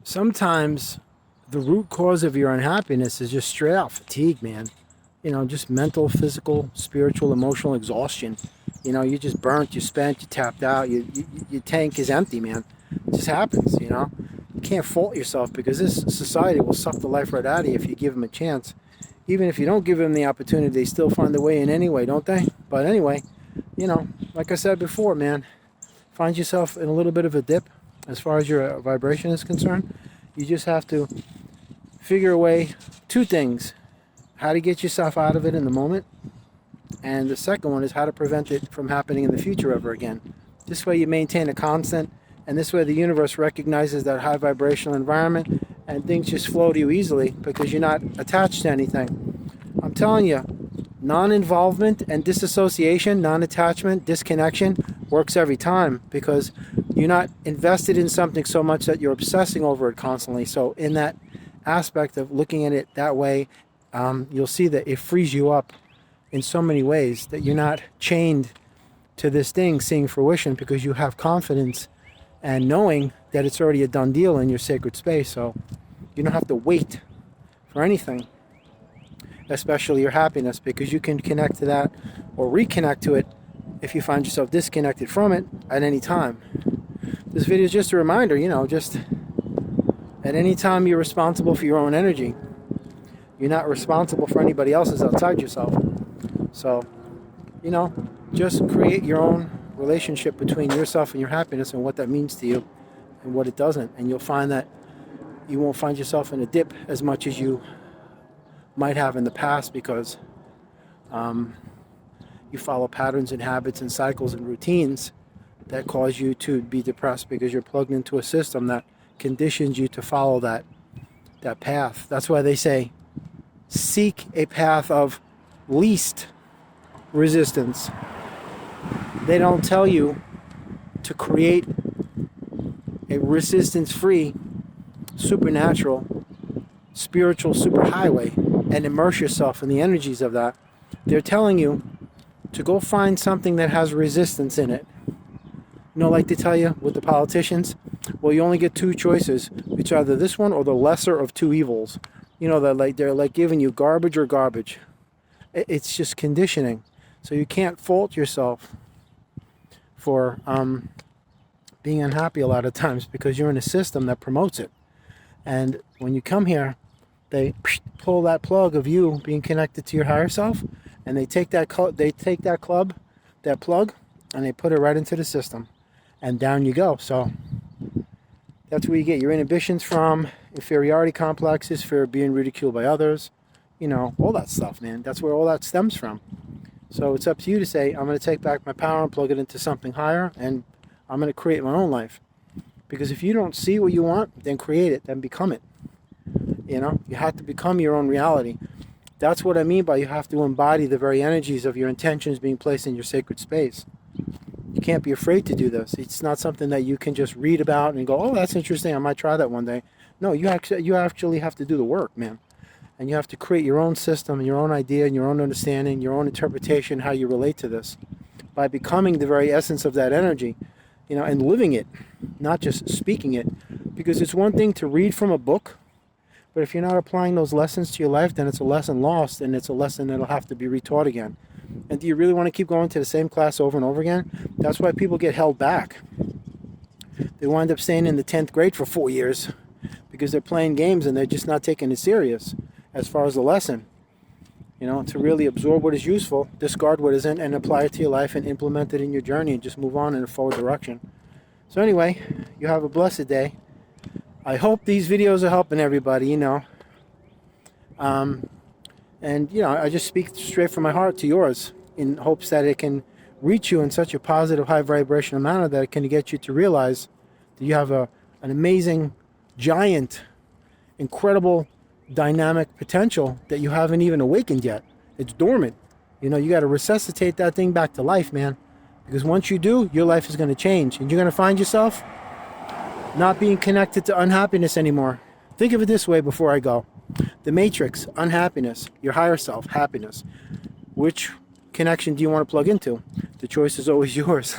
Sometimes the root cause of your unhappiness is just straight out fatigue, man. Just mental, physical, spiritual, emotional exhaustion. You're just burnt, you're spent, you're tapped out, your tank is empty, man. It just happens. You can't fault yourself because this society will suck the life right out of you if you give them a chance. Even if you don't give them the opportunity, they still find a way in anyway, don't they? But anyway, like I said before, man, find yourself in a little bit of a dip as far as your vibration is concerned. You just have to figure a way, two things: how to get yourself out of it in the moment, and the second one is how to prevent it from happening in the future ever again. This way you maintain a constant, and this way the universe recognizes that high vibrational environment and things just flow to you easily because you're not attached to anything. I'm telling you, non-involvement and disassociation, non-attachment, disconnection works every time because you're not invested in something so much that you're obsessing over it constantly. So in that aspect of looking at it that way, you'll see that it frees you up in so many ways that you're not chained to this thing seeing fruition because you have confidence and knowing that it's already a done deal in your sacred space. So you don't have to wait for anything, especially your happiness, because you can connect to that or reconnect to it if you find yourself disconnected from it at any time. This video is just a reminder, just at any time you're responsible for your own energy. You're not responsible for anybody else's outside yourself. So, just create your own relationship between yourself and your happiness and what that means to you and what it doesn't. And you'll find that you won't find yourself in a dip as much as you might have in the past because you follow patterns and habits and cycles and routines that cause you to be depressed because you're plugged into a system that conditions you to follow that path. That's why they say seek a path of least resistance. They don't tell you to create a resistance-free, supernatural, spiritual superhighway and immerse yourself in the energies of that. They're telling you to go find something that has resistance in it. Like they tell you with the politicians, well, you only get two choices. It's either this one or the lesser of two evils. They're like giving you garbage or garbage. It's just conditioning. So you can't fault yourself for being unhappy a lot of times because you're in a system that promotes it. And when you come here, they pull that plug of you being connected to your higher self, and they take that plug, and they put it right into the system, and down you go. So that's where you get your inhibitions from, inferiority complexes, fear of being ridiculed by others, all that stuff, man. That's where all that stems from. So it's up to you to say, I'm going to take back my power and plug it into something higher, and I'm going to create my own life. Because if you don't see what you want, then create it, then become it. You have to become your own reality. That's what I mean by you have to embody the very energies of your intentions being placed in your sacred space. You can't be afraid to do this. It's not something that you can just read about and go, oh, that's interesting, I might try that one day. No, you actually have to do the work, man. And you have to create your own system, your own idea, and your own understanding, your own interpretation, how you relate to this. By becoming the very essence of that energy, and living it, not just speaking it. Because it's one thing to read from a book, but if you're not applying those lessons to your life, then it's a lesson lost, and it's a lesson that'll have to be retaught again. And do you really want to keep going to the same class over and over again? That's why people get held back. They wind up staying in the 10th grade for 4 years because they're playing games and they're just not taking it serious as far as the lesson. To really absorb what is useful, discard what isn't, and apply it to your life and implement it in your journey and just move on in a forward direction. So anyway, you have a blessed day. I hope these videos are helping everybody, I just speak straight from my heart to yours in hopes that it can reach you in such a positive, high vibrational manner that it can get you to realize that you have an amazing, giant, incredible, dynamic potential that you haven't even awakened yet. It's dormant. You got to resuscitate that thing back to life, man. Because once you do, your life is going to change. And you're going to find yourself not being connected to unhappiness anymore. Think of it this way before I go. The matrix, unhappiness, your higher self, happiness. Which connection do you want to plug into? The choice is always yours.